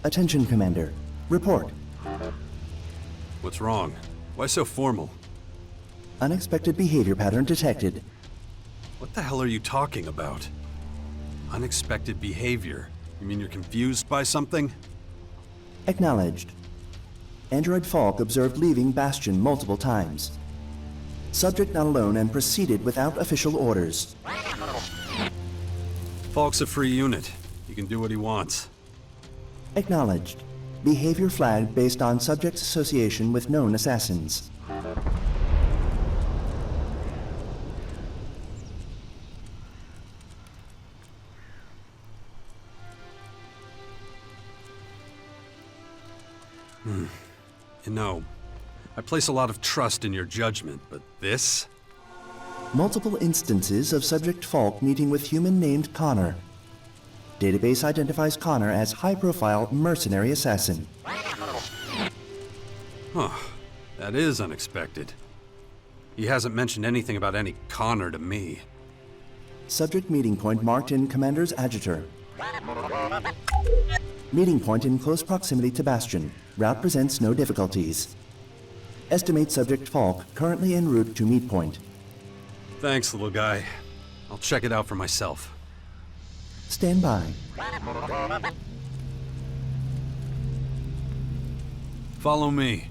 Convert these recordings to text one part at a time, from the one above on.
Attention, Commander. Report. What's wrong? Why so formal? Unexpected behavior pattern detected. What the hell are you talking about? Unexpected behavior? You mean you're confused by something? Acknowledged. Android Falk observed leaving Bastion multiple times. Subject not alone and proceeded without official orders. Falk's a free unit. He can do what he wants. Acknowledged. Behavior flagged based on subject's association with known assassins. You know, I place a lot of trust in your judgment, but this? Multiple instances of Subject Falk meeting with human named Connor. Database identifies Connor as high-profile mercenary assassin. Huh. That is unexpected. He hasn't mentioned anything about any Connor to me. Subject meeting point marked in Commander's Adjutor. Meeting point in close proximity to Bastion. Route presents no difficulties. Estimate Subject Falk currently en route to meet point. Thanks, little guy. I'll check it out for myself. Stand by. Follow me.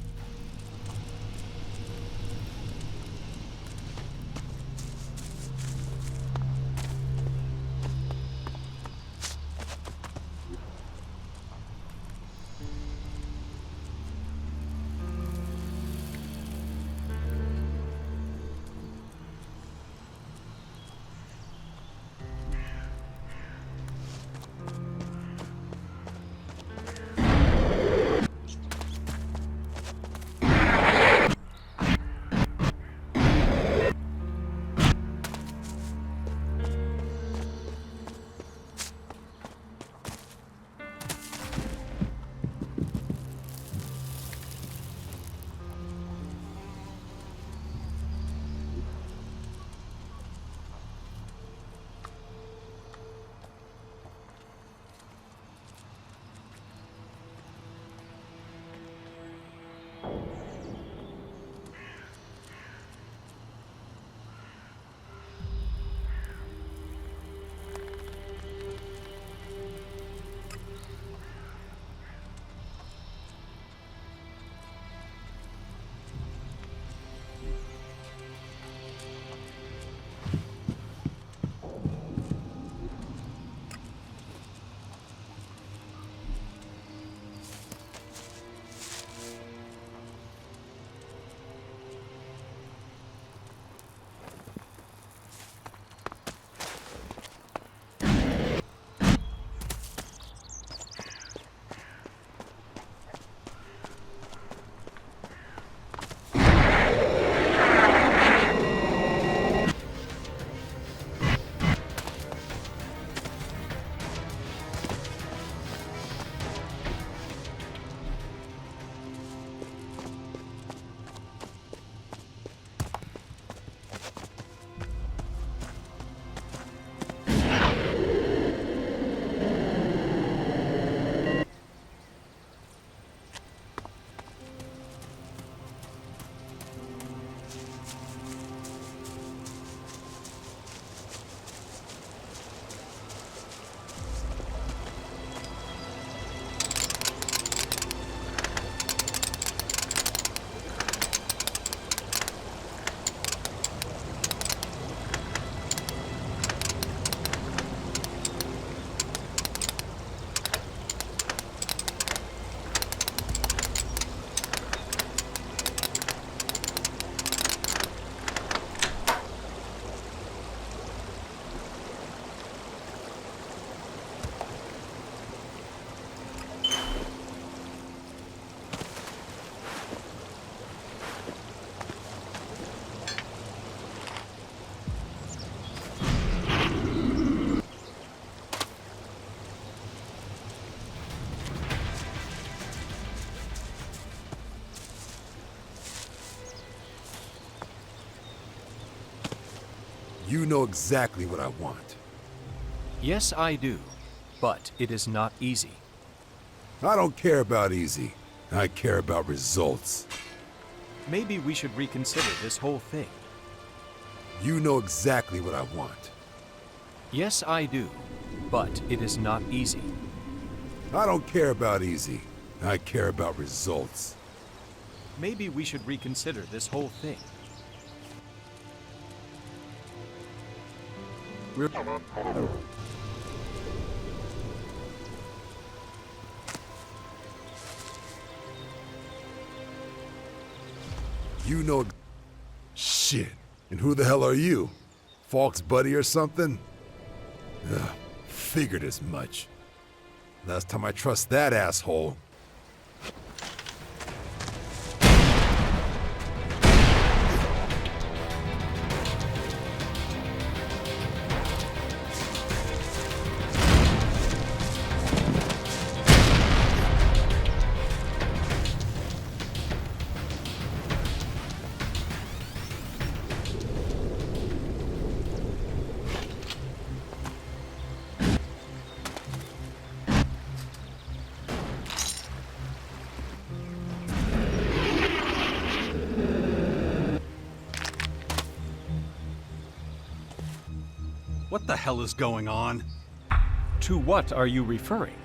You know exactly what I want. Yes, I do. But it is not easy. I don't care about easy. I care about results. Maybe we should reconsider this whole thing. You know exactly what I want. Yes, I do, but it is not easy. I don't care about easy. I care about results. Maybe we should reconsider this whole thing. You know... Shit. And who the hell are you? Falk's buddy or something? Ugh, figured as much. Last time I trust that asshole. What the hell is going on? To what are you referring?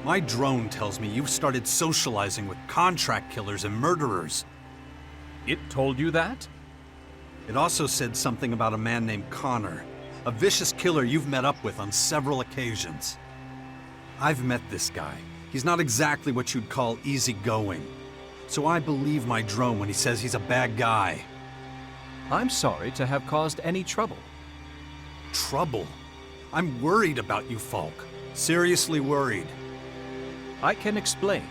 My drone tells me you've started socializing with contract killers and murderers. It told you that? It also said something about a man named Connor, a vicious killer you've met up with on several occasions. I've met this guy. He's not exactly what you'd call easygoing. So I believe my drone when he says he's a bad guy. I'm sorry to have caused any trouble. Trouble? I'm worried about you, Falk. Seriously worried. I can explain.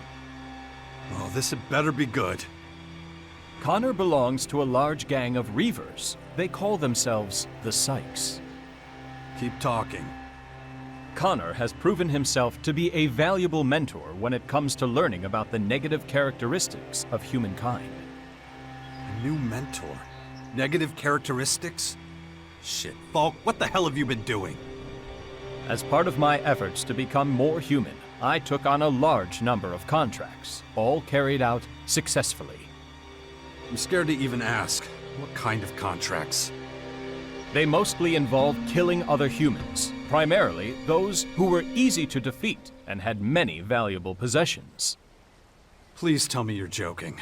Oh, this had better be good. Connor belongs to a large gang of Reavers. They call themselves the Sykes. Keep talking. Connor has proven himself to be a valuable mentor when it comes to learning about the negative characteristics of humankind. A new mentor? Negative characteristics? Shit, Falk, what the hell have you been doing? As part of my efforts to become more human, I took on a large number of contracts, all carried out successfully. I'm scared to even ask. What kind of contracts? They mostly involved killing other humans, primarily those who were easy to defeat and had many valuable possessions. Please tell me you're joking.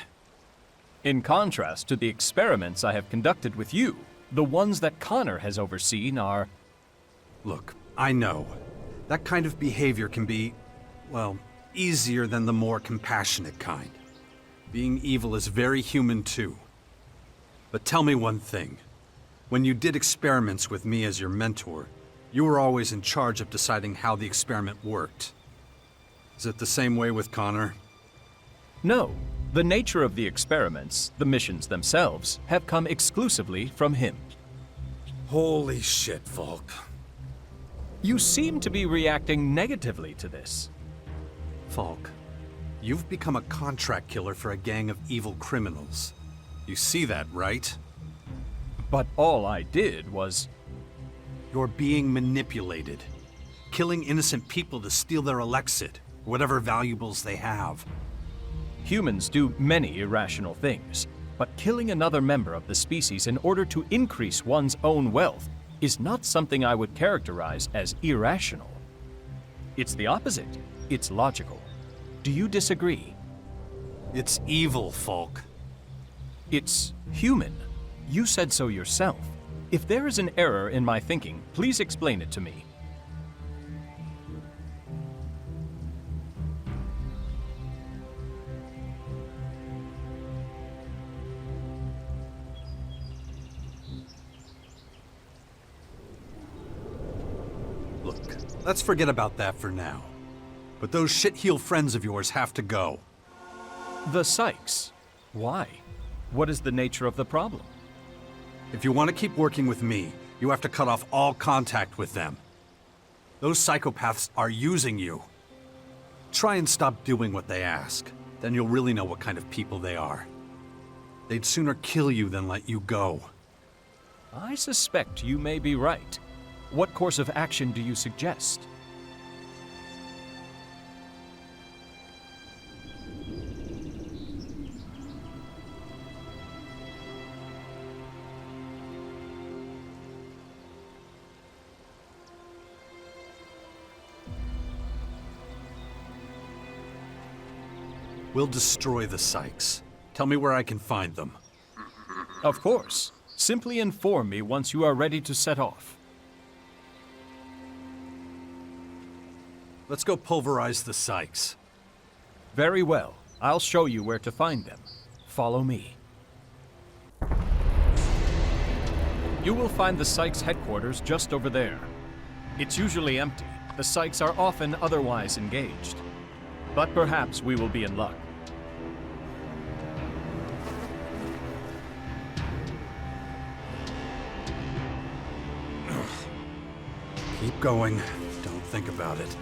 In contrast to the experiments I have conducted with you, the ones that Connor has overseen are... Look, I know. That kind of behavior can be, well, easier than the more compassionate kind. Being evil is very human too. But tell me one thing. When you did experiments with me as your mentor, you were always in charge of deciding how the experiment worked. Is it the same way with Connor? No. The nature of the experiments, the missions themselves, have come exclusively from him. Holy shit, Falk. You seem to be reacting negatively to this. Falk, you've become a contract killer for a gang of evil criminals. You see that, right? But all I did was... You're being manipulated. Killing innocent people to steal their Elexit, whatever valuables they have. Humans do many irrational things, but killing another member of the species in order to increase one's own wealth is not something I would characterize as irrational. It's the opposite. It's logical. Do you disagree? It's evil, Falk. It's human. You said so yourself. If there is an error in my thinking, please explain it to me. Look, let's forget about that for now. But those shit-heel friends of yours have to go. The Sykes. Why? What is the nature of the problem? If you want to keep working with me, you have to cut off all contact with them. Those psychopaths are using you. Try and stop doing what they ask. Then you'll really know what kind of people they are. They'd sooner kill you than let you go. I suspect you may be right. What course of action do you suggest? We'll destroy the Sykes. Tell me where I can find them. Of course. Simply inform me once you are ready to set off. Let's go pulverize the Sykes. Very well. I'll show you where to find them. Follow me. You will find the Sykes headquarters just over there. It's usually empty. The Sykes are often otherwise engaged. But perhaps we will be in luck. Keep going. Don't think about it.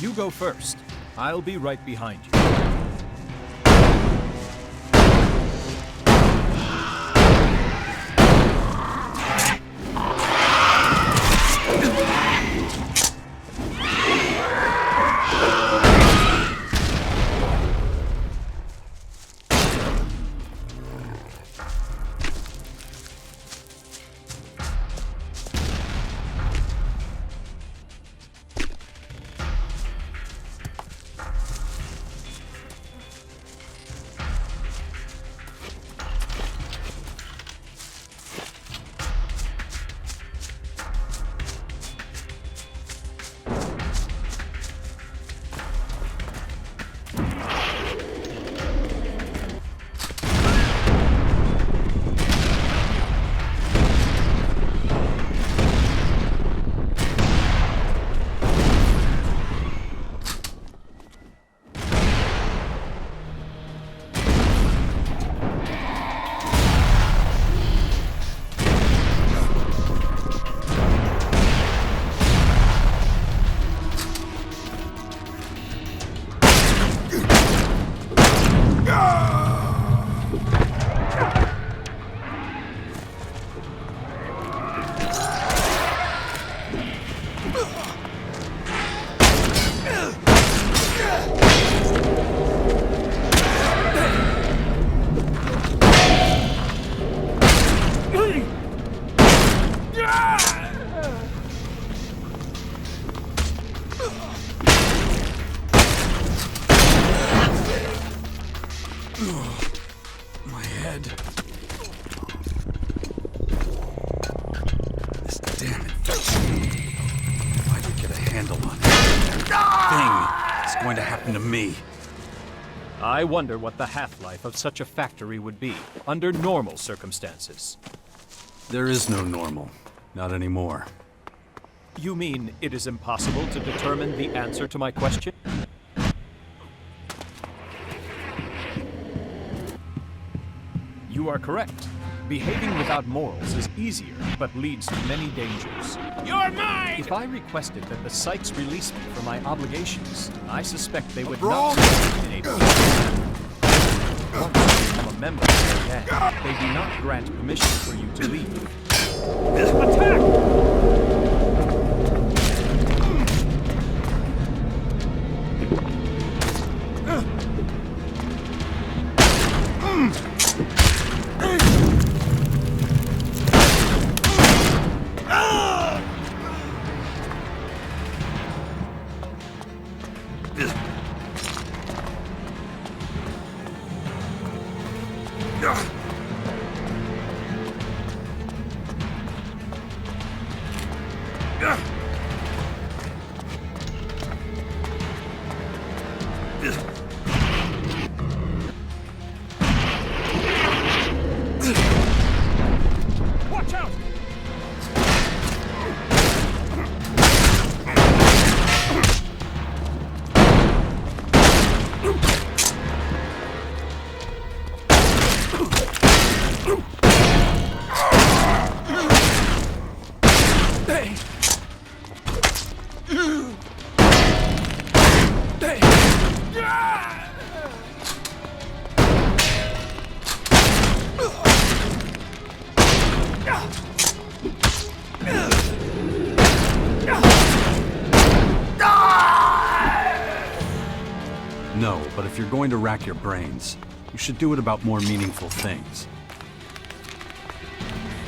You go first. I'll be right behind you. My head. This damn infection. If I could get a handle on it, thing is going to happen to me. I wonder what the half-life of such a factory would be, under normal circumstances. There is no normal. Not anymore. You mean it is impossible to determine the answer to my question? You are correct. Behaving without morals is easier, but leads to many dangers. You're mine! If I requested that the Sykes release me from my obligations, I suspect they would Wrong. not enable me. Once you become a member of their gang, they do not grant permission for you to leave. Attack! Watch out! No, but if you're going to rack your brains, you should do it about more meaningful things.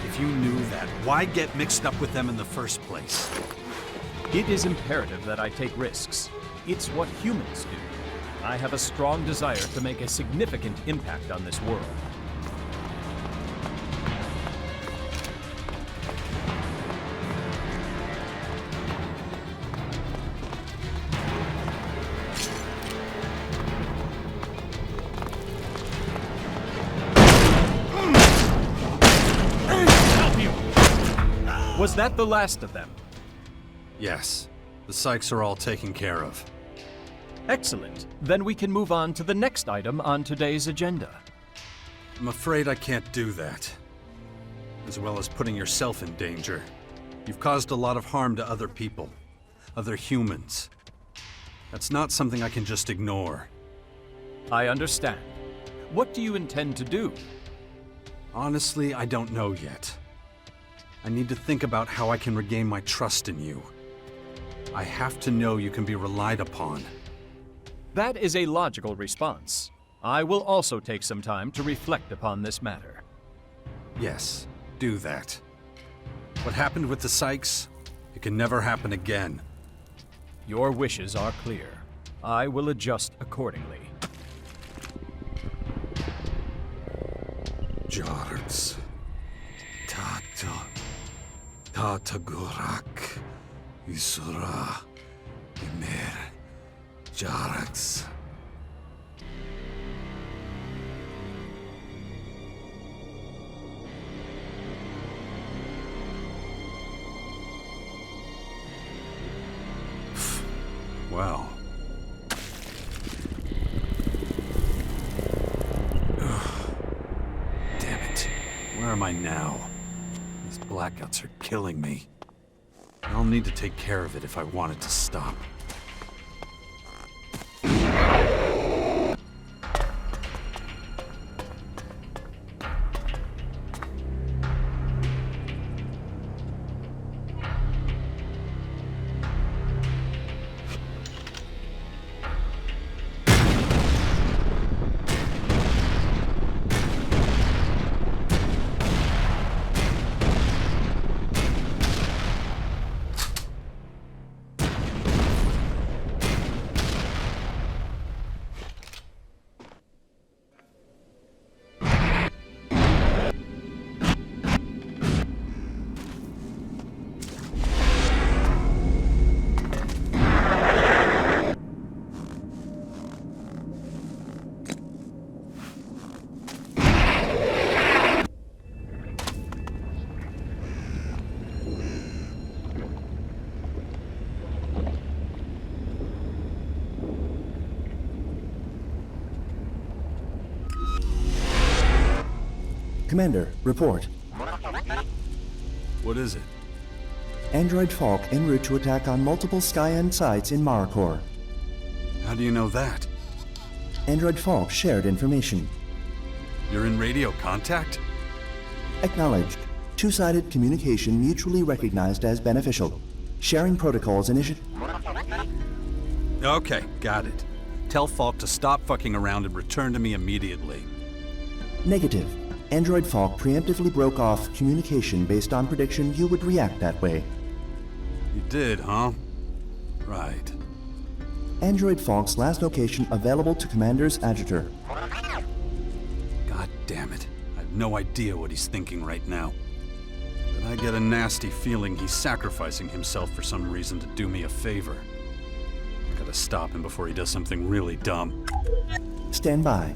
If you knew that, why get mixed up with them in the first place? It is imperative that I take risks. It's what humans do. I have a strong desire to make a significant impact on this world. Was that the last of them? Yes. The psychs are all taken care of. Excellent. Then we can move on to the next item on today's agenda. I'm afraid I can't do that. As well as putting yourself in danger. You've caused a lot of harm to other people. Other humans. That's not something I can just ignore. I understand. What do you intend to do? Honestly, I don't know yet. I need to think about how I can regain my trust in you. I have to know you can be relied upon. That is a logical response. I will also take some time to reflect upon this matter. Yes, do that. What happened with the psychs, it can never happen again. Your wishes are clear. I will adjust accordingly. Jarts. Tatagurak. Isura. Imer. Jarax. Well. Damn it. Where am I now? These blackouts are killing me. I'll need to take care of it if I want it to stop. Commander, report. What is it? Android Falk en route to attack on multiple Sky-End sites in Mararcor. How do you know that? Android Falk shared information. You're in radio contact? Acknowledged. Two-sided communication mutually recognized as beneficial. Sharing protocols initiated. Okay, got it. Tell Falk to stop fucking around and return to me immediately. Negative. Android Falk preemptively broke off communication based on prediction you would react that way. You did, huh? Right. Android Falk's last location available to Commander's Adjutor. God damn it. I have no idea what he's thinking right now. But I get a nasty feeling he's sacrificing himself for some reason to do me a favor. I gotta stop him before he does something really dumb. Stand by.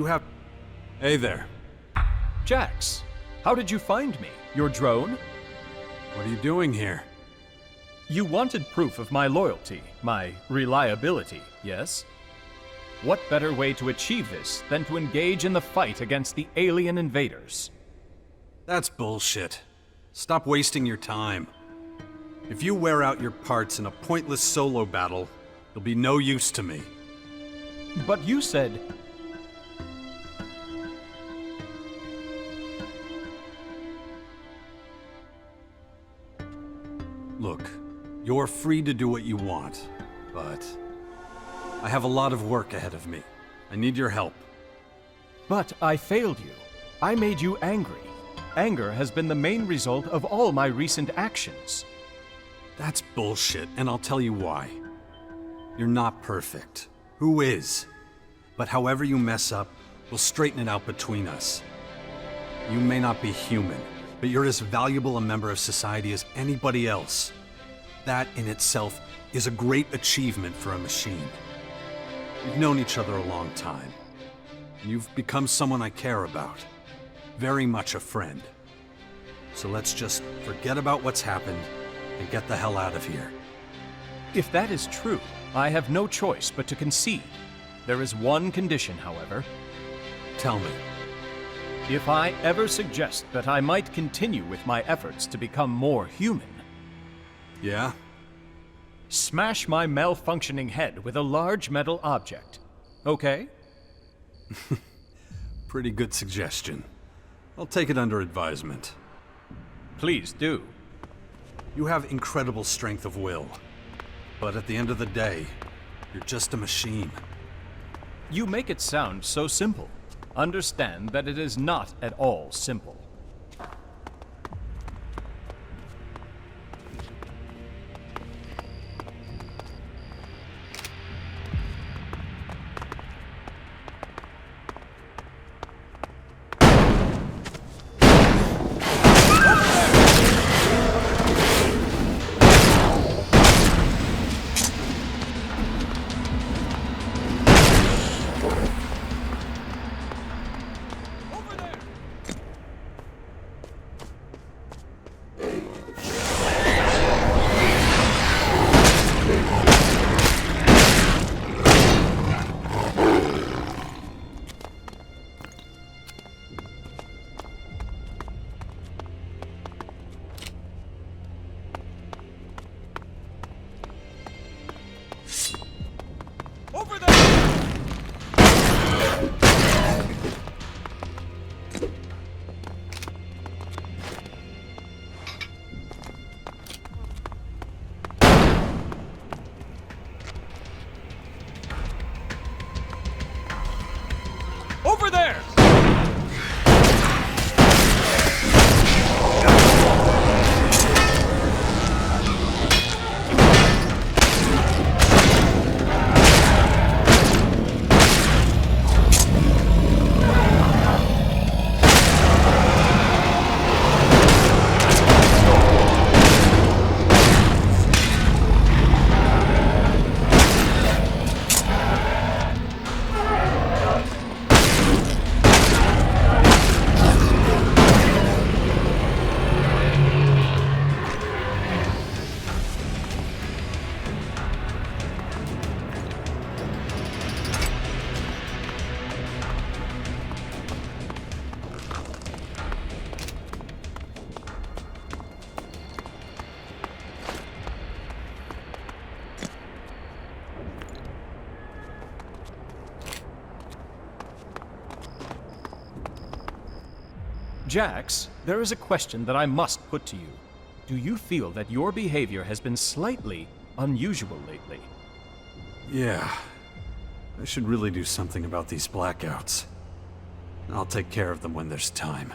you have... Hey there. Jax, how did you find me? Your drone? What are you doing here? You wanted proof of my loyalty, my reliability, yes? What better way to achieve this than to engage in the fight against the alien invaders? That's bullshit. Stop wasting your time. If you wear out your parts in a pointless solo battle, you'll be no use to me. But you said... Look, you're free to do what you want, but I have a lot of work ahead of me. I need your help. But I failed you. I made you angry. Anger has been the main result of all my recent actions. That's bullshit, and I'll tell you why. You're not perfect. Who is? But however you mess up, we'll straighten it out between us. You may not be human, but you're as valuable a member of society as anybody else. That in itself is a great achievement for a machine. We've known each other a long time, and you've become someone I care about. Very much a friend. So let's just forget about what's happened and get the hell out of here. If that is true, I have no choice but to concede. There is one condition, however. Tell me. If I ever suggest that I might continue with my efforts to become more human, Yeah? smash my malfunctioning head with a large metal object. Okay? Pretty good suggestion. I'll take it under advisement. Please do. You have incredible strength of will. But at the end of the day, you're just a machine. You make it sound so simple. Understand that it is not at all simple. Over there! Jax, there is a question that I must put to you. Do you feel that your behavior has been slightly unusual lately? Yeah. I should really do something about these blackouts. I'll take care of them when there's time.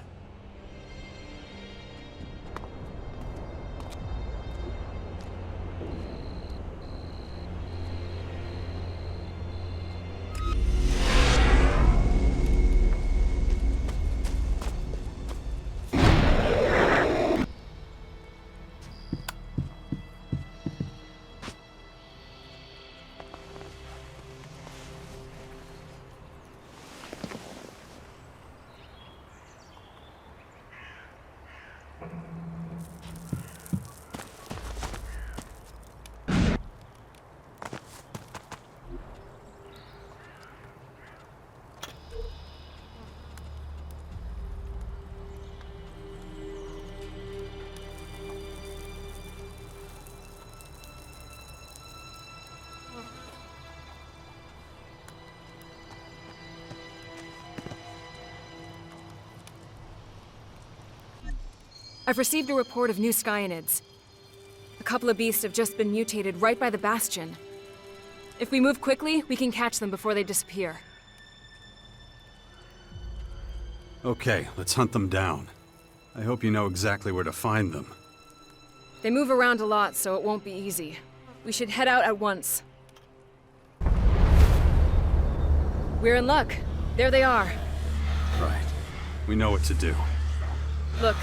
I've received a report of new Skyanids. A couple of beasts have just been mutated right by the Bastion. If we move quickly, we can catch them before they disappear. Okay, let's hunt them down. I hope you know exactly where to find them. They move around a lot, so it won't be easy. We should head out at once. We're in luck. There they are. Right. We know what to do. Look,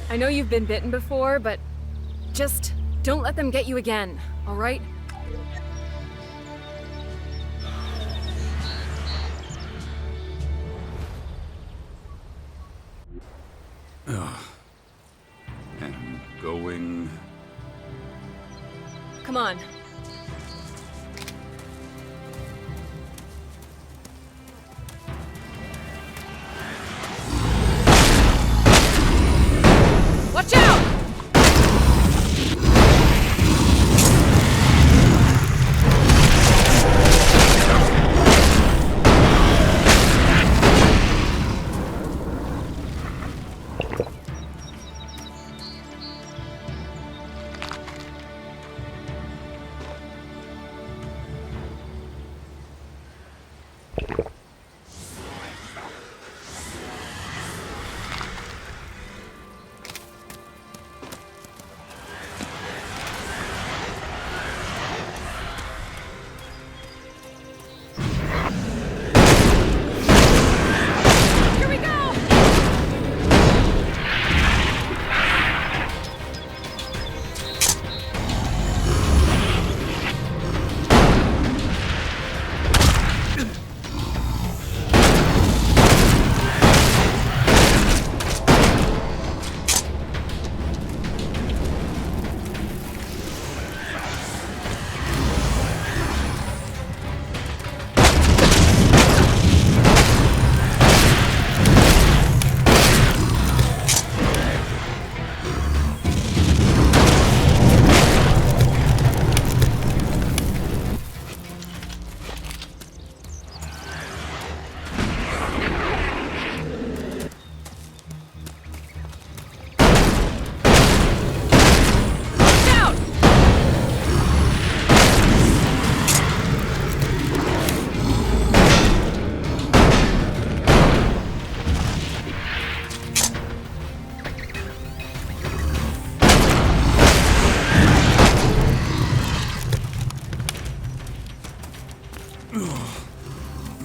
I know you've been bitten before, but just don't let them get you again, all right? And going... Come on. Watch out!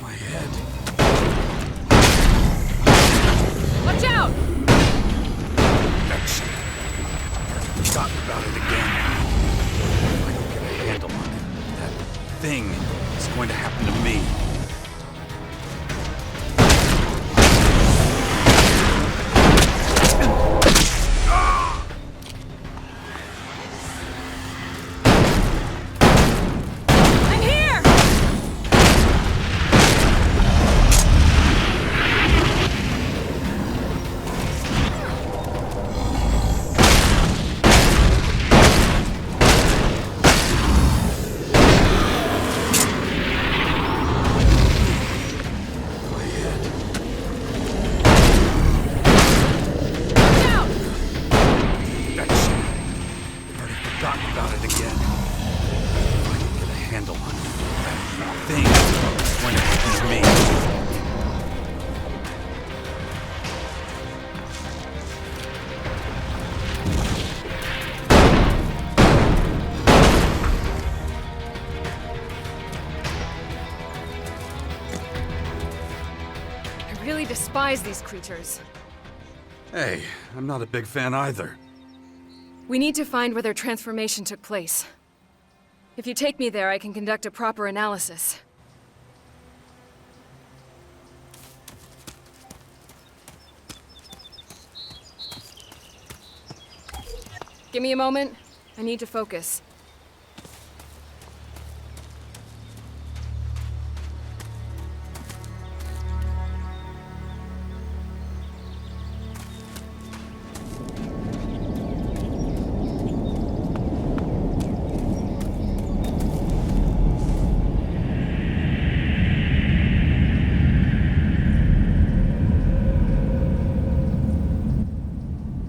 My head. Watch out! That's... Forgotten about it again. If I don't get a handle on it, that thing is going to happen to me. I really despise these creatures. Hey, I'm not a big fan either. We need to find where their transformation took place. If you take me there, I can conduct a proper analysis. Give me a moment. I need to focus.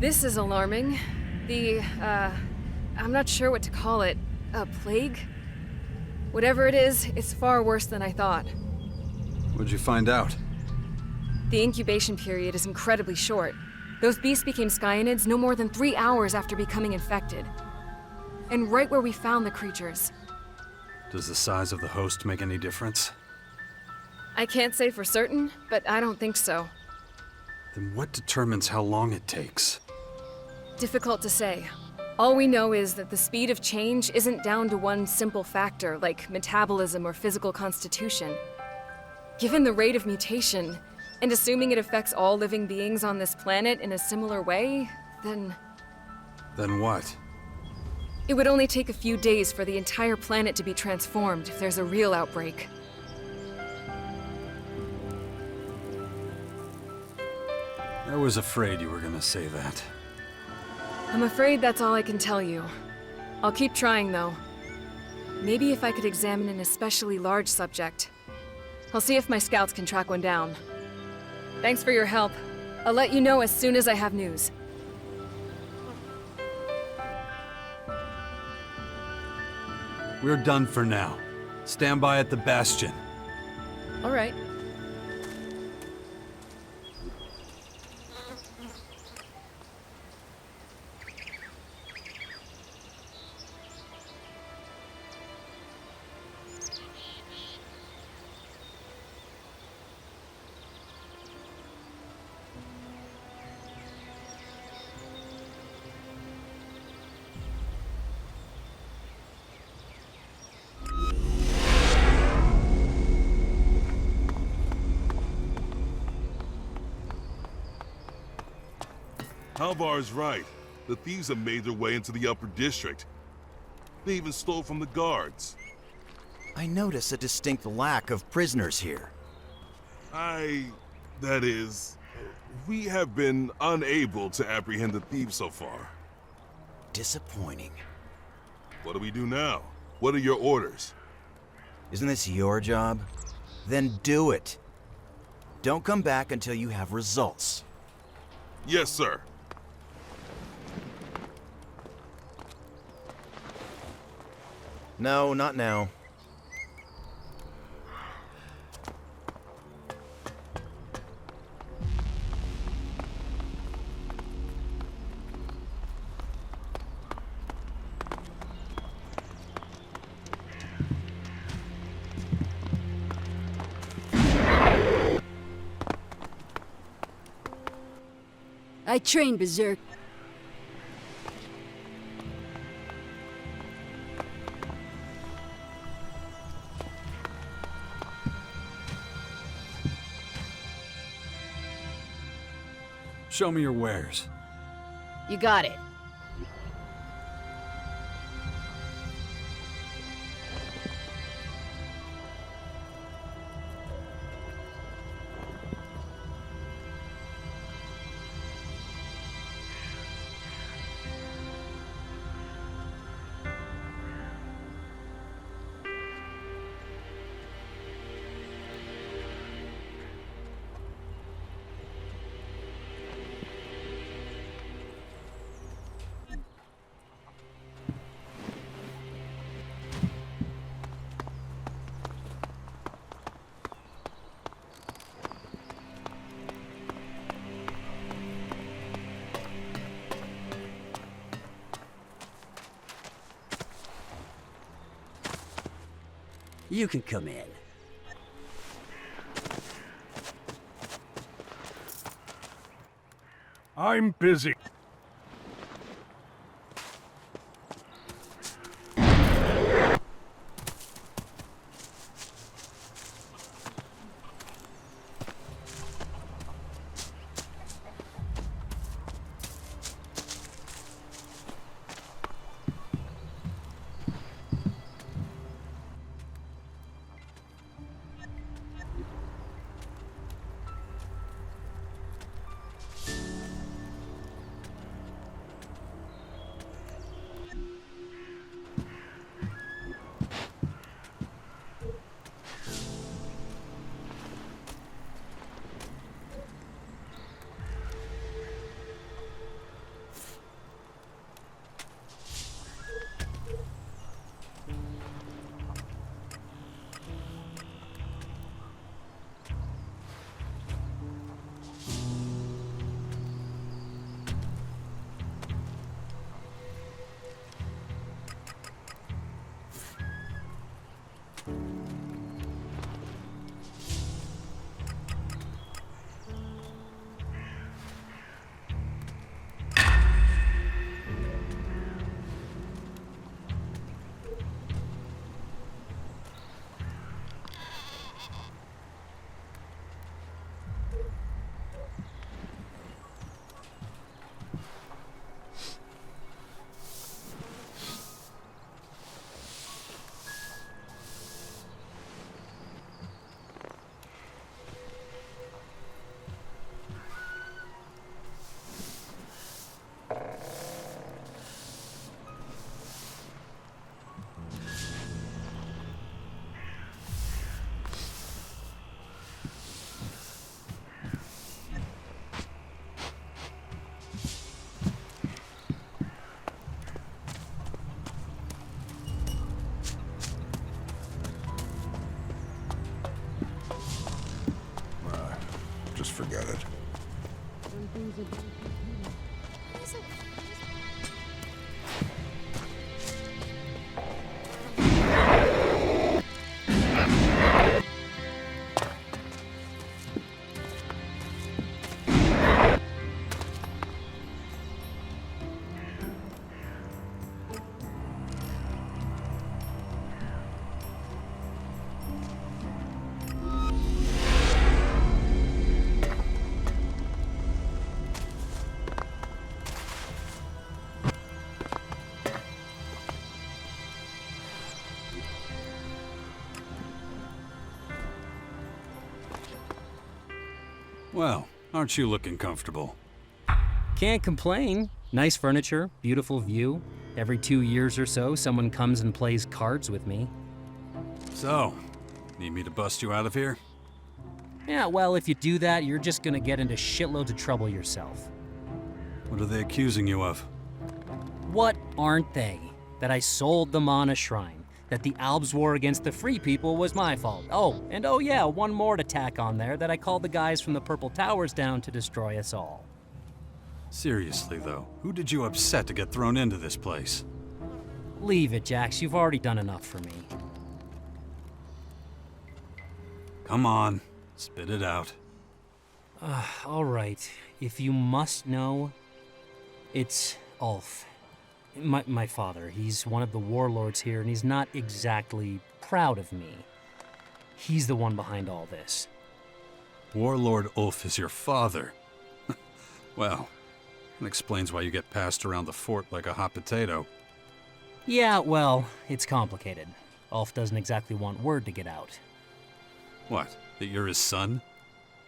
This is alarming. I'm not sure what to call it. A plague? Whatever it is, it's far worse than I thought. What'd you find out? The incubation period is incredibly short. Those beasts became skyanids no more than 3 hours after becoming infected. And right where we found the creatures. Does the size of the host make any difference? I can't say for certain, but I don't think so. Then what determines how long it takes? Difficult to say. All we know is that the speed of change isn't down to one simple factor, like metabolism or physical constitution. Given the rate of mutation, and assuming it affects all living beings on this planet in a similar way, then... Then what? It would only take a few days for the entire planet to be transformed if there's a real outbreak. I was afraid you were gonna say that. I'm afraid that's all I can tell you. I'll keep trying, though. Maybe if I could examine an especially large subject. I'll see if my scouts can track one down. Thanks for your help. I'll let you know as soon as I have news. We're done for now. Stand by at the Bastion. All right. Alvar's right. The thieves have made their way into the upper district. They even stole from the guards. I notice a distinct lack of prisoners here. That is, we have been unable to apprehend the thieves so far. Disappointing. What do we do now? What are your orders? Isn't this your job? Then do it. Don't come back until you have results. Yes, sir. No, not now. I train Berserk. Show me your wares. You got it. You can come in. I'm busy. forget it. Well, aren't you looking comfortable? Can't complain. Nice furniture, beautiful view. Every 2 years or so, someone comes and plays cards with me. So, need me to bust you out of here? Yeah, well, if you do that, you're just gonna get into shitloads of trouble yourself. What are they accusing you of? What aren't they? That I sold the Mana Shrine. That the Albs' war against the Free People was my fault. Oh, and oh yeah, one more to tack on there, that I called the guys from the Purple Towers down to destroy us all. Seriously, though, who did you upset to get thrown into this place? Leave it, Jax. You've already done enough for me. Come on, spit it out. All right. If you must know, it's Ulf. My father. He's one of the warlords here, and he's not exactly proud of me. He's the one behind all this. Warlord Ulf is your father. Well, that explains why you get passed around the fort like a hot potato. Yeah, well, it's complicated. Ulf doesn't exactly want word to get out. What, that you're his son?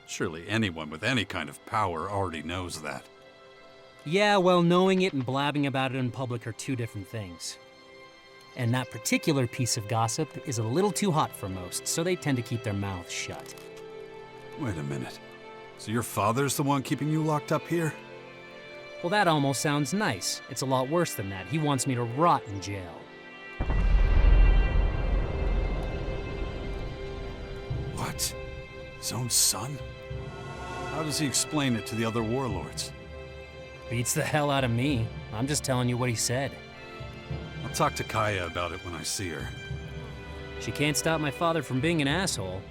Surely anyone with any kind of power already knows that. Yeah, well, knowing it and blabbing about it in public are two different things. And that particular piece of gossip is a little too hot for most, so they tend to keep their mouths shut. Wait a minute. So your father's the one keeping you locked up here? Well, that almost sounds nice. It's a lot worse than that. He wants me to rot in jail. What? His own son? How does he explain it to the other warlords? Beats the hell out of me. I'm just telling you what he said. I'll talk to Kaya about it when I see her. She can't stop my father from being an asshole.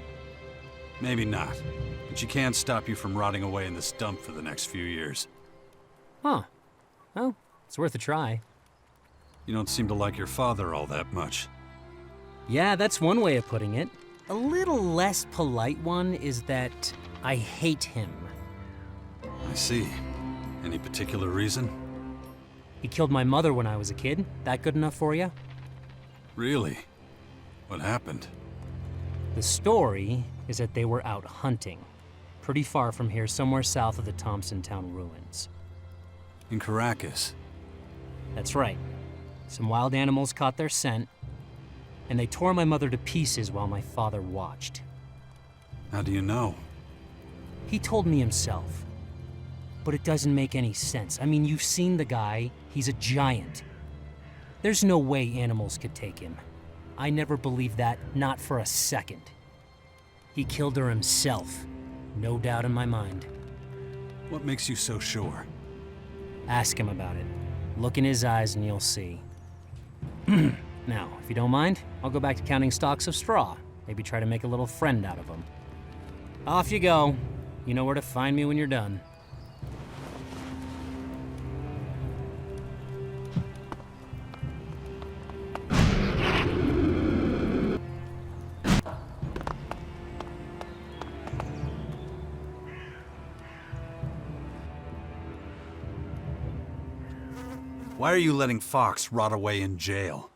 Maybe not. But she can stop you from rotting away in this dump for the next few years. Huh. Well, it's worth a try. You don't seem to like your father all that much. Yeah, that's one way of putting it. A little less polite one is that I hate him. I see. Any particular reason? He killed my mother when I was a kid. That good enough for you? Really? What happened? The story is that they were out hunting. Pretty far from here, somewhere south of the Thompson Town ruins. In Caracas? That's right. Some wild animals caught their scent, and they tore my mother to pieces while my father watched. How do you know? He told me himself. But it doesn't make any sense. I mean, you've seen the guy. He's a giant. There's no way animals could take him. I never believed that, not for a second. He killed her himself. No doubt in my mind. What makes you so sure? Ask him about it. Look in his eyes and you'll see. Now, if you don't mind, I'll go back to counting stalks of straw. Maybe try to make a little friend out of them. Off you go. You know where to find me when you're done. Why are you letting Fox rot away in jail?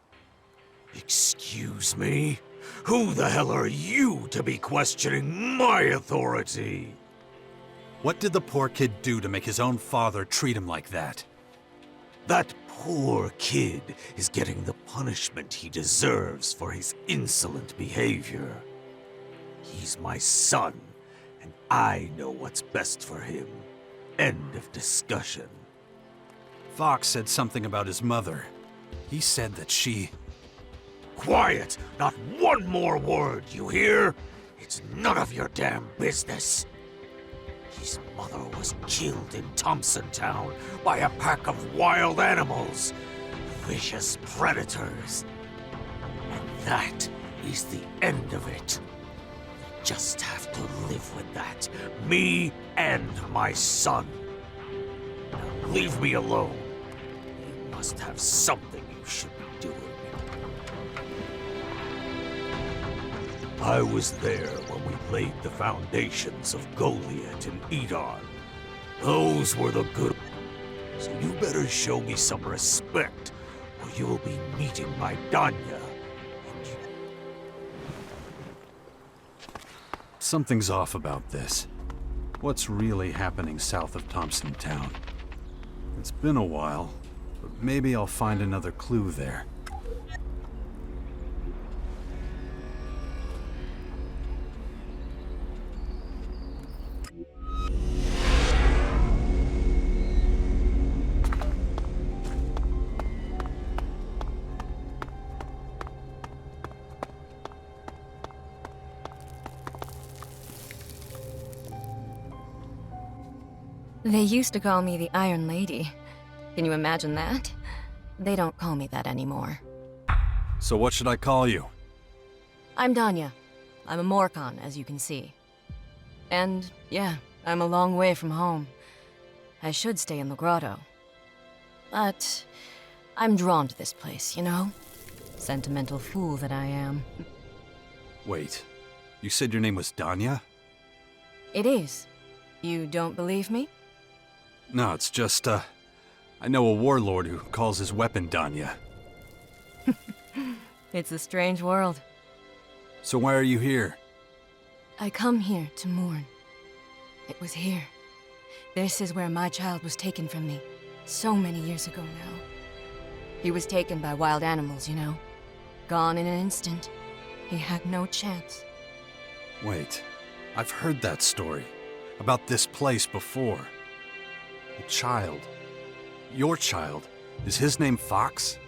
Excuse me? Who the hell are you to be questioning my authority? What did the poor kid do to make his own father treat him like that? That poor kid is getting the punishment he deserves for his insolent behavior. He's my son, and I know what's best for him. End of discussion. Fox said something about his mother. He said that she... Quiet! Not one more word, you hear? It's none of your damn business. His mother was killed in Thompson Town by a pack of wild animals, vicious predators. And that is the end of it. We just have to live with that, me and my son. Now leave me alone. You must have something you should be doing. I was there when we laid the foundations of Goliath and Edon. Those were the good. So you better show me some respect, or you'll be meeting my Danya. Something's off about this. What's really happening south of Thompson Town? It's been a while, but maybe I'll find another clue there. They used to call me the Iron Lady. Can you imagine that? They don't call me that anymore. So what should I call you? I'm Danya. I'm a Morcon, as you can see. And, yeah, I'm a long way from home. I should stay in the grotto. But I'm drawn to this place, you know? Sentimental fool that I am. Wait, you said your name was Danya? It is. You don't believe me? No, it's just, I know a warlord who calls his weapon Danya. It's a strange world. So why are you here? I come here to mourn. It was here. This is where my child was taken from me, so many years ago now. He was taken by wild animals, you know. Gone in an instant. He had no chance. Wait, I've heard that story. About this place before. The child. Your child. Is his name Fox?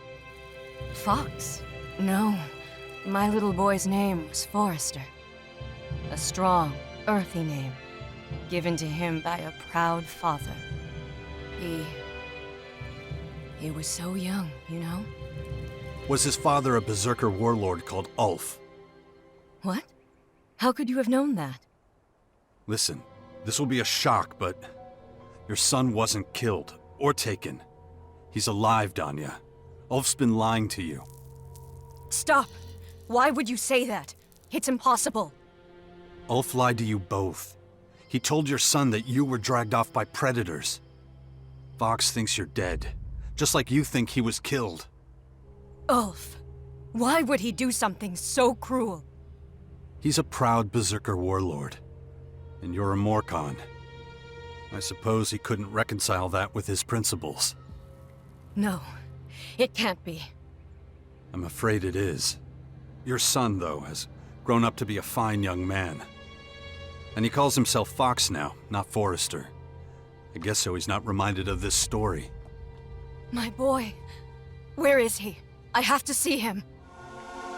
Fox? No. My little boy's name was Forrester. A strong, earthy name, given to him by a proud father. He was so young, you know? Was his father a berserker warlord called Ulf? What? How could you have known that? Listen, this will be a shock, but your son wasn't killed or taken. He's alive, Danya. Ulf's been lying to you. Stop! Why would you say that? It's impossible. Ulf lied to you both. He told your son that you were dragged off by predators. Fox thinks you're dead, just like you think he was killed. Ulf, why would he do something so cruel? He's a proud berserker warlord, and you're a Morcon. I suppose he couldn't reconcile that with his principles. No, it can't be. I'm afraid it is. Your son, though, has grown up to be a fine young man. And he calls himself Fox now, not Forrester. I guess so he's not reminded of this story. My boy, where is he? I have to see him.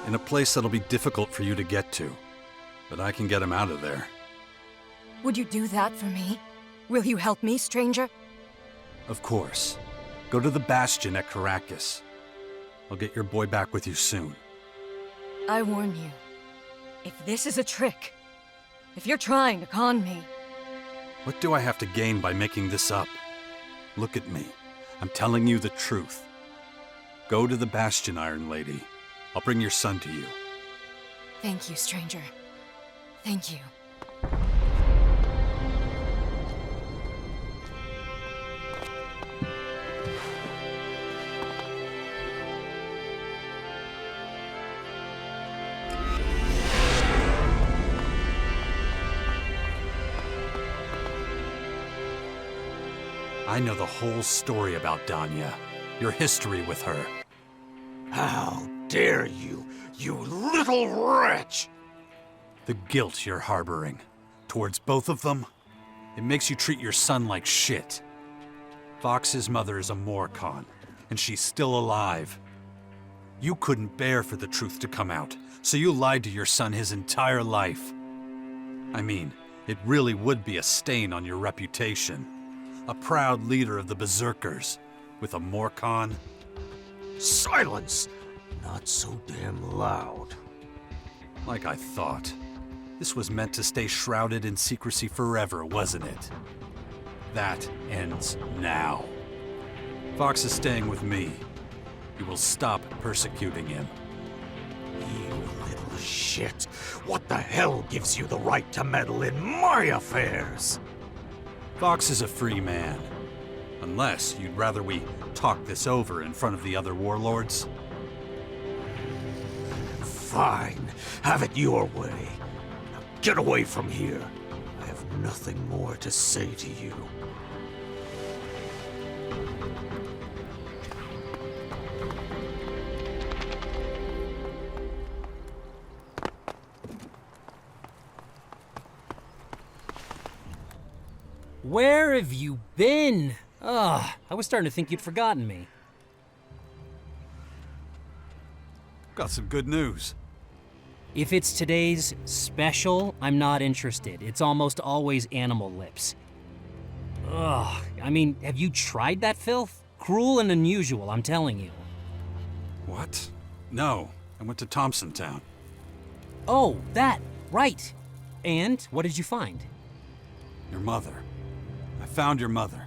In a place that'll be difficult for you to get to. But I can get him out of there. Would you do that for me? Will you help me, stranger? Of course. Go to the Bastion at Caracas. I'll get your boy back with you soon. I warn you, if this is a trick, if you're trying to con me... What do I have to gain by making this up? Look at me. I'm telling you the truth. Go to the Bastion, Iron Lady. I'll bring your son to you. Thank you, stranger. Thank you. I know the whole story about Danya. Your history with her. How dare you, you little wretch! The guilt you're harboring. Towards both of them. It makes you treat your son like shit. Fox's mother is a Morcon, and she's still alive. You couldn't bear for the truth to come out, so you lied to your son his entire life. I mean, It really would be a stain on your reputation. A proud leader of the Berserkers, with a Morcon. Silence! Not so damn loud. Like I thought. This was meant to stay shrouded in secrecy forever, wasn't it? That ends now. Fox is staying with me. You will stop persecuting him. You little shit. What the hell gives you the right to meddle in my affairs? Fox is a free man. Unless you'd rather we talk this over in front of the other warlords. Fine. Have it your way. Now get away from here. I have nothing more to say to you. Where have you been? Ugh, I was starting to think you'd forgotten me. Got some good news. If it's today's special, I'm not interested. It's almost always animal lips. Ugh, I mean, have you tried that filth? Cruel and unusual, I'm telling you. What? No, I went to Thompson Town. Oh, that, right. And what did you find? Your mother. I found your mother.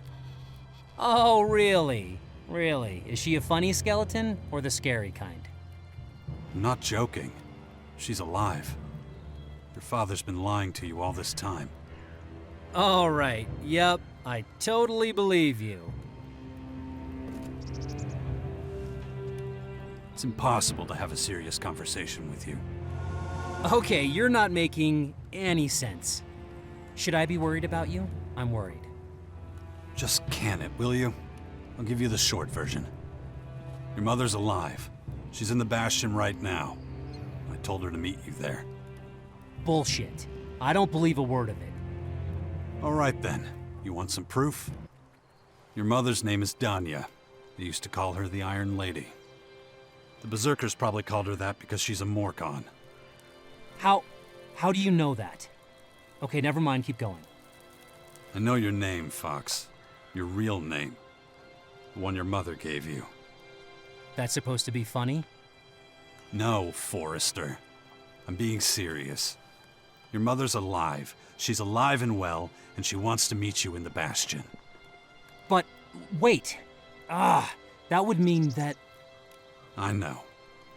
Oh, really? Really? Is she a funny skeleton or the scary kind? I'm not joking. She's alive. Your father's been lying to you all this time. All right, yep, I totally believe you. It's impossible to have a serious conversation with you. Okay, you're not making any sense. Should I be worried about you? I'm worried. Just can it, will you? I'll give you the short version. Your mother's alive. She's in the Bastion right now. I told her to meet you there. Bullshit. I don't believe a word of it. All right then. You want some proof? Your mother's name is Danya. They used to call her the Iron Lady. The Berserkers probably called her that because she's a Morcon. How do you know that? Okay, never mind, keep going. I know your name, Fox. Your real name. The one your mother gave you. That's supposed to be funny? No, Forrester. I'm being serious. Your mother's alive. She's alive and well, and she wants to meet you in the Bastion. But, wait. That would mean that... I know.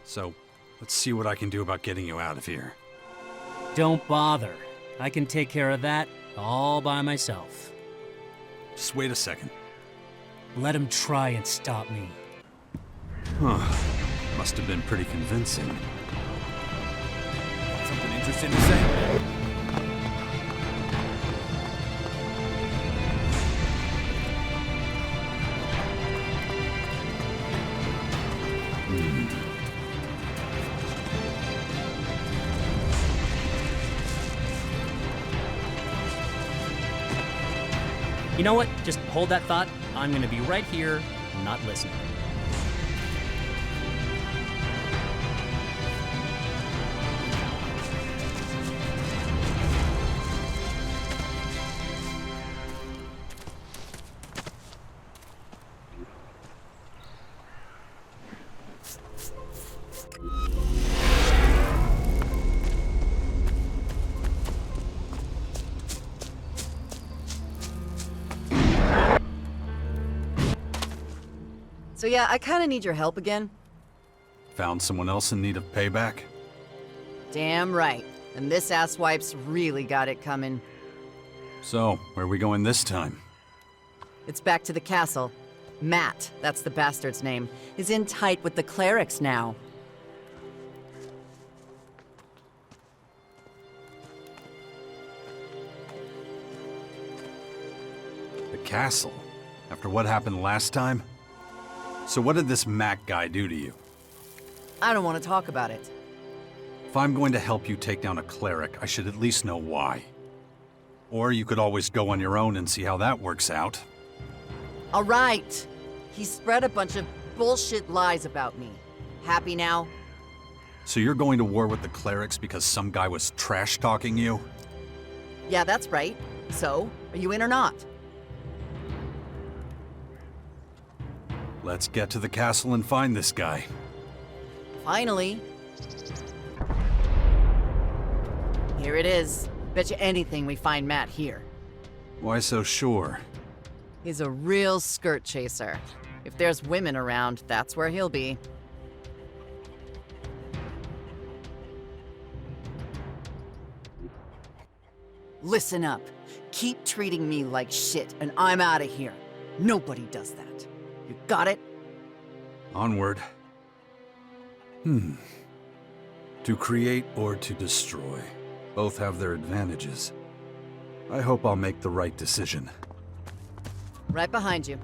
So, let's see what I can do about getting you out of here. Don't bother. I can take care of that all by myself. Just wait a second. Let him try and stop me. Huh. Must have been pretty convincing. Something interesting to say? You know what? Just hold that thought. I'm gonna be right here, not listening. So yeah, I kinda need your help again. Found someone else in need of payback? Damn right. And this asswipe's really got it coming. So, where are we going this time? It's back to the castle. Matt, that's the bastard's name, is in tight with the clerics now. The castle? After what happened last time? So what did this Mac guy do to you? I don't want to talk about it. If I'm going to help you take down a cleric, I should at least know why. Or you could always go on your own and see how that works out. All right. He spread a bunch of bullshit lies about me. Happy now? So you're going to war with the clerics because some guy was trash-talking you? Yeah, that's right. So, are you in or not? Let's get to the castle and find this guy. Finally. Here it is. Bet you anything we find Matt here. Why so sure? He's a real skirt chaser. If there's women around, that's where he'll be. Listen up. Keep treating me like shit, and I'm out of here. Nobody does that. You got it? Onward. To create or to destroy. Both have their advantages. I hope I'll make the right decision. Right behind you.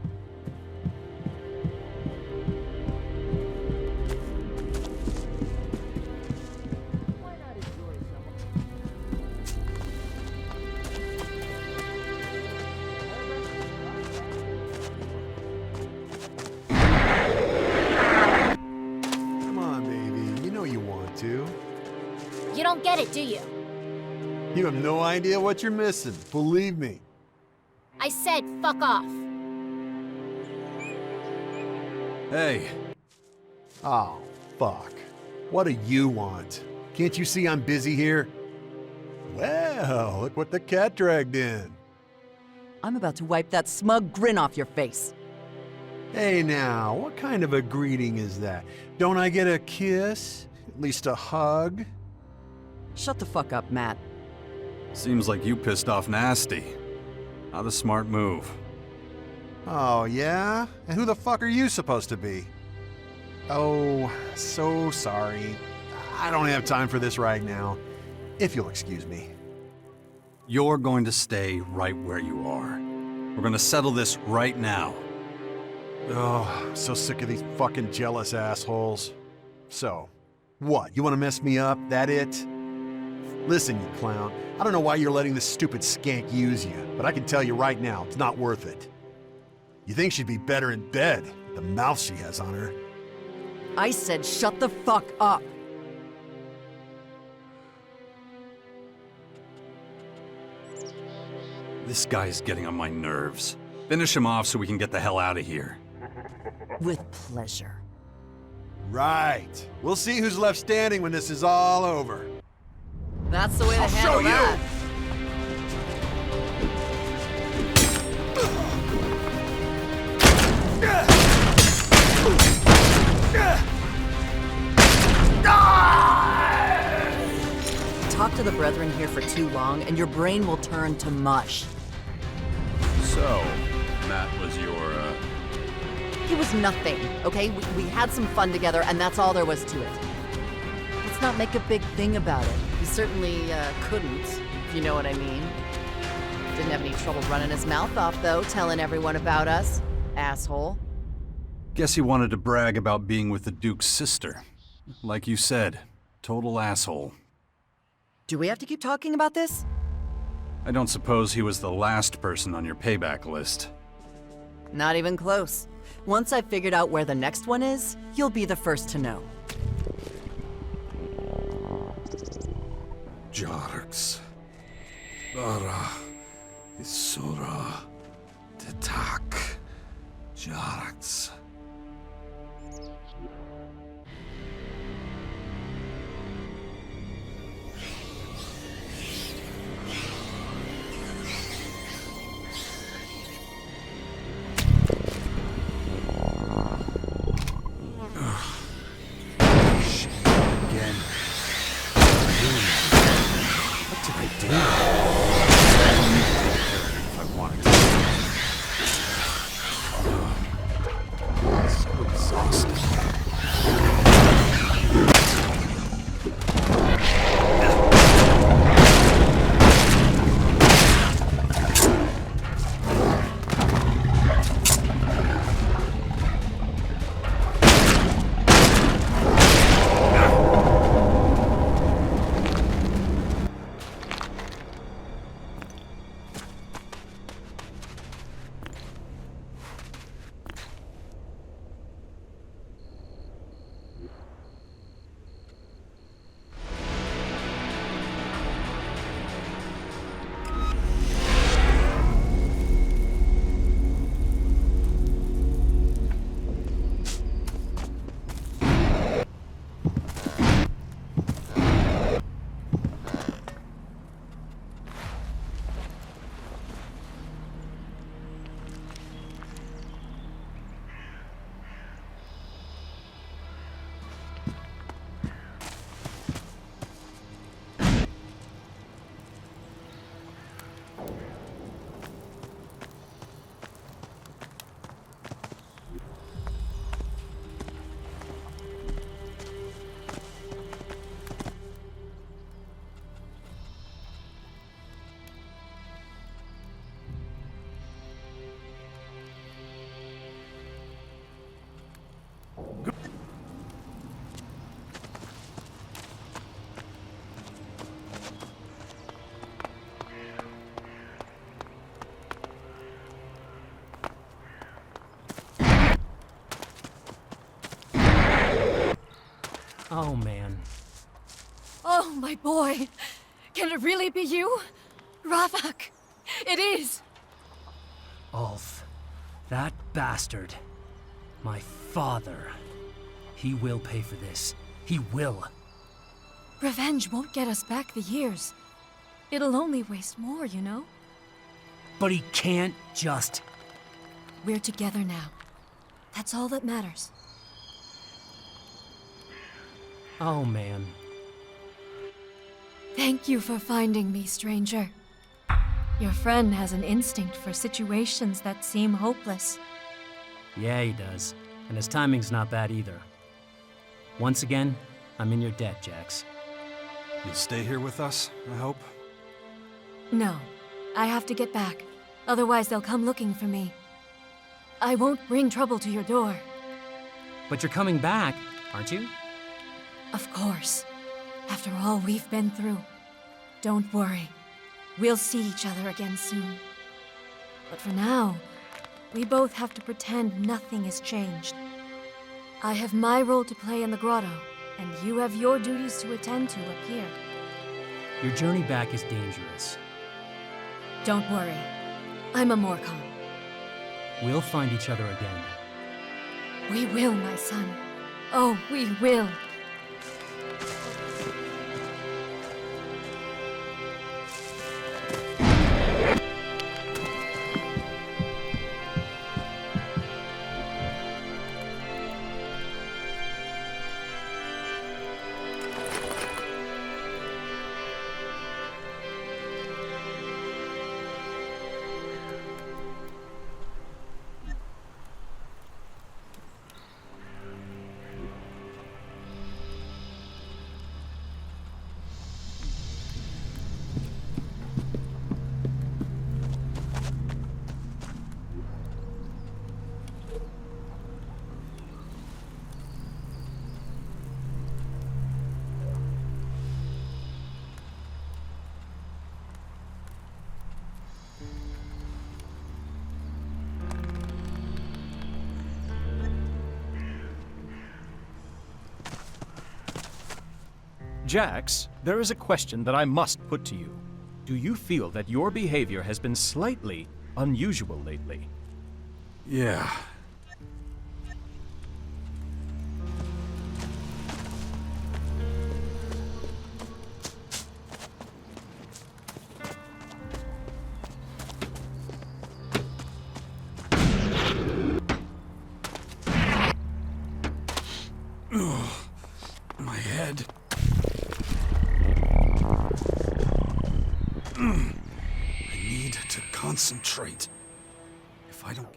Come on, baby. You know you want to. You don't get it, do you? You have no idea what you're missing. Believe me. I said fuck off. Hey. Oh, fuck. What do you want? Can't you see I'm busy here? Well, look what the cat dragged in. I'm about to wipe that smug grin off your face. Hey now, what kind of a greeting is that? Don't I get a kiss? At least a hug? Shut the fuck up, Matt. Seems like you pissed off Nasty. Not a smart move. Oh, yeah? And who the fuck are you supposed to be? Oh, so sorry. I don't have time for this right now. If you'll excuse me. You're going to stay right where you are. We're going to settle this right now. Oh, I'm so sick of these fucking jealous assholes. So, what? You want to mess me up? That it? Listen, you clown. I don't know why you're letting this stupid skank use you, but I can tell you right now, it's not worth it. You think she'd be better in bed, the mouth she has on her. I said shut the fuck up. This guy's getting on my nerves. Finish him off so we can get the hell out of here. With pleasure. Right. We'll see who's left standing when this is all over. That's the way to handle that. Talk to the brethren here for too long, and your brain will turn to mush. So, Matt was your, It was nothing, okay? We had some fun together, and that's all there was to it. Let's not make a big thing about it. He certainly couldn't, if you know what I mean. Didn't have any trouble running his mouth off, though, telling everyone about us. Asshole. Guess he wanted to brag about being with the Duke's sister. Like you said, total asshole. Do we have to keep talking about this? I don't suppose he was the last person on your payback list. Not even close. Once I've figured out where the next one is, you'll be the first to know. Jarx. Bara. Isura. Tetak. Jarx. Oh, man. Oh, my boy. Can it really be you? Ravak. It is. Ulf. That bastard. My father. He will pay for this. He will. Revenge won't get us back the years. It'll only waste more, you know? But he can't just... We're together now. That's all that matters. Oh, man. Thank you for finding me, stranger. Your friend has an instinct for situations that seem hopeless. Yeah, he does. And his timing's not bad either. Once again, I'm in your debt, Jax. You'll stay here with us, I hope? No, I have to get back. Otherwise they'll come looking for me. I won't bring trouble to your door. But you're coming back, aren't you? Of course. After all we've been through. Don't worry. We'll see each other again soon. But for now, we both have to pretend nothing has changed. I have my role to play in the grotto, and you have your duties to attend to up here. Your journey back is dangerous. Don't worry. I'm a Morcon. We'll find each other again. We will, my son. Oh, we will. Jax, there is a question that I must put to you. Do you feel that your behavior has been slightly unusual lately? Yeah. My head. I need to concentrate. If I don't